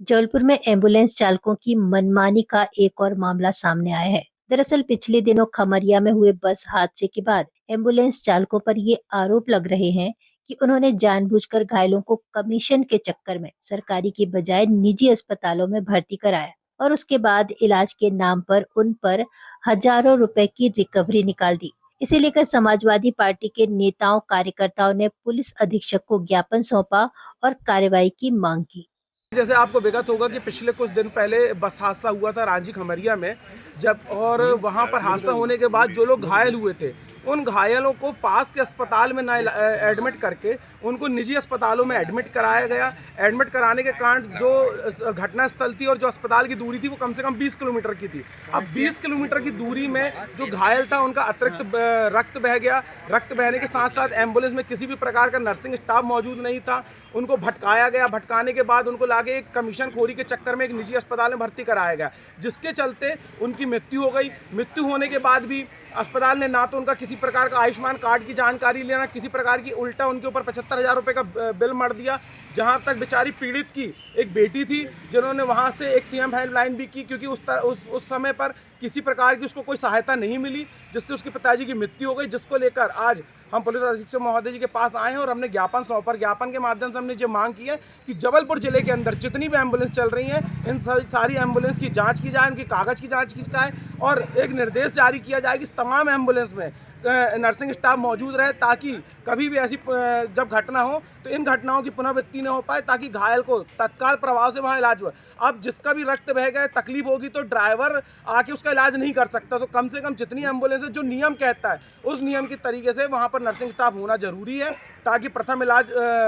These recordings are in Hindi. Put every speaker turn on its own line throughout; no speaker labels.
जबलपुर में एम्बुलेंस चालकों की मनमानी का एक और मामला सामने आया है। दरअसल पिछले दिनों खमरिया में हुए बस हादसे के बाद एम्बुलेंस चालकों पर ये आरोप लग रहे हैं कि उन्होंने जानबूझकर घायलों को कमीशन के चक्कर में सरकारी की बजाय निजी अस्पतालों में भर्ती कराया और उसके बाद इलाज के नाम पर उन पर हजारों रुपए की रिकवरी निकाल दी। इसे लेकर समाजवादी पार्टी के नेताओं कार्यकर्ताओं ने पुलिस अधीक्षक को ज्ञापन सौंपा और कार्रवाई की मांग की।
जैसे आपको विगत होगा कि पिछले कुछ दिन पहले बस हादसा हुआ था रांची खमरिया में, जब और वहाँ पर हादसा होने के बाद जो लोग घायल हुए थे उन घायलों को पास के अस्पताल में ना एडमिट करके उनको निजी अस्पतालों में एडमिट कराया गया। एडमिट कराने के कारण जो घटना स्थल थी और जो अस्पताल की दूरी थी वो कम से कम 20 किलोमीटर की थी। अब 20 किलोमीटर की दूरी में जो घायल था उनका अतिरिक्त रक्त बह गया। रक्त बहने के साथ साथ एम्बुलेंस में किसी भी प्रकार का नर्सिंग स्टाफ मौजूद नहीं था। उनको भटकाया गया। भटकाने के बाद उनको लाके एक कमीशन खोरी के चक्कर में एक निजी अस्पताल में भर्ती कराया गया, जिसके चलते उनकी मृत्यु हो गई। मृत्यु होने के बाद भी अस्पताल ने ना तो उनका किसी प्रकार का आयुष्मान कार्ड की जानकारी लेना, किसी प्रकार की, उल्टा उनके ऊपर 75,000 रुपये का बिल मर दिया। जहां तक बेचारी पीड़ित की एक बेटी थी जिन्होंने वहां से एक सीएम हेल्पलाइन भी की, क्योंकि उस समय पर किसी प्रकार की उसको कोई सहायता नहीं मिली, जिससे उसके पिताजी की मृत्यु हो गई। जिसको लेकर आज हम पुलिस अधीक्षक महोदय जी के पास आए हैं और हमने ज्ञापन सौंपा। ज्ञापन के माध्यम से हमने ये मांग की है कि जबलपुर जिले के अंदर जितनी भी एम्बुलेंस चल रही हैं इन सारी एम्बुलेंस की जांच की जाए, इनकी कागज़ की जांच की जाए और एक निर्देश जारी किया जाए कि तमाम एम्बुलेंस में नर्सिंग स्टाफ मौजूद रहे, ताकि कभी भी ऐसी जब घटना हो तो इन घटनाओं की पुनरावृत्ति न हो पाए, ताकि घायल को तत्काल प्रभाव से वहाँ इलाज हो। अब जिसका भी रक्त बह गया, तकलीफ होगी तो ड्राइवर आके उसका इलाज नहीं कर सकता, तो कम से कम जितनी एम्बुलेंस है जो नियम कहता है उस नियम की तरीके से वहाँ पर नर्सिंग स्टाफ होना जरूरी है, ताकि प्रथम इलाज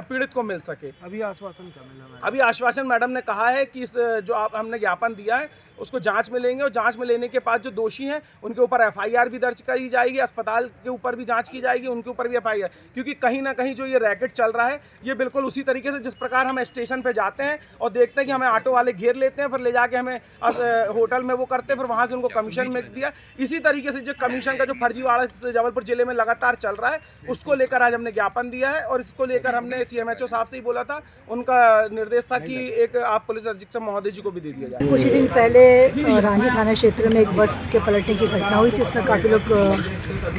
पीड़ित को मिल सके।
अभी आश्वासन क्या मिला?
अभी आश्वासन मैडम ने कहा है कि इस जो हमने ज्ञापन दिया है उसको जांच में लेंगे और जांच में लेने के बाद जो दोषी हैं उनके ऊपर एफआईआर भी दर्ज करी जाएगी। अस्पताल के ऊपर भी जांच की जाएगी, उनके ऊपर भी एफआईआर, क्योंकि कहीं ना कहीं जो ये रैकेट चल रहा है ये बिल्कुल उसी तरीके से जिस प्रकार हम स्टेशन पे जाते हैं और देखते हैं कि हमें ऑटो वाले घेर लेते हैं, फिर ले जाके हमें होटल में वो करते हैं, फिर वहाँ से उनको कमीशन मिल दिया। इसी तरीके से जो कमीशन का जो फर्जीवाड़ा जबलपुर जिले में लगातार चल रहा है उसको लेकर आज हमने ज्ञापन दिया है और इसको लेकर हमने सीएमएचओ साहब से ही बोला था, उनका निर्देश था कि एक आप पुलिस अधीक्षक महोदय जी को भी दे दिया जाए।
कुछ दिन पहले रांची थाना क्षेत्र में एक बस के पलटने की घटना हुई थी, उसमें काफ़ी लोग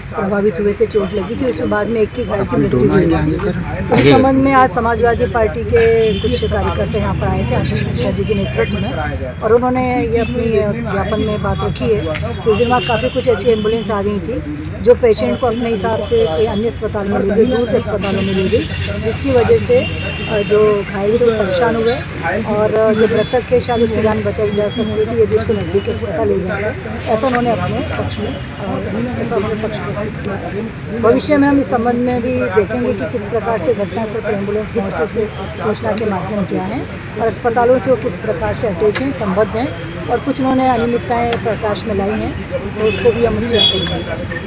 प्रभावित हुए थे, चोट लगी थी, उसमें बाद में एक की घायल की मृत्यु हुई। इस संबंध में आज समाजवादी पार्टी के कुछ कार्यकर्ता यहाँ पर आए थे आशीष मिश्रा जी के नेतृत्व में, और उन्होंने ये अपनी ज्ञापन में बात रखी है कि उस दिन वहाँ काफ़ी कुछ ऐसी एम्बुलेंस आ गई थी जो पेशेंट को अपने हिसाब से कोई अन्य अस्पताल में ले गई, दूर के अस्पतालों में ले गई, जिसकी वजह से जो घायल थे परेशान हुए और जो मृतक के शायद उसकी जान बचाई जा सकती थी यदि उसको नज़दीक के अस्पताल ले जाते, ऐसा उन्होंने अपने पक्ष में प्रस्तुत किया। भविष्य में हम इस संबंध में भी देखेंगे कि किस प्रकार से घटनास्थल पर एम्बुलेंस पहुँचती, उसके सूचना के माध्यम क्या हैं और अस्पतालों से वो किस प्रकार से अटैच हैं, संबद्ध हैं, और कुछ उन्होंने अनियमितताएँ प्रकाश में लाई हैं तो उसको भी हम चेक करेंगे।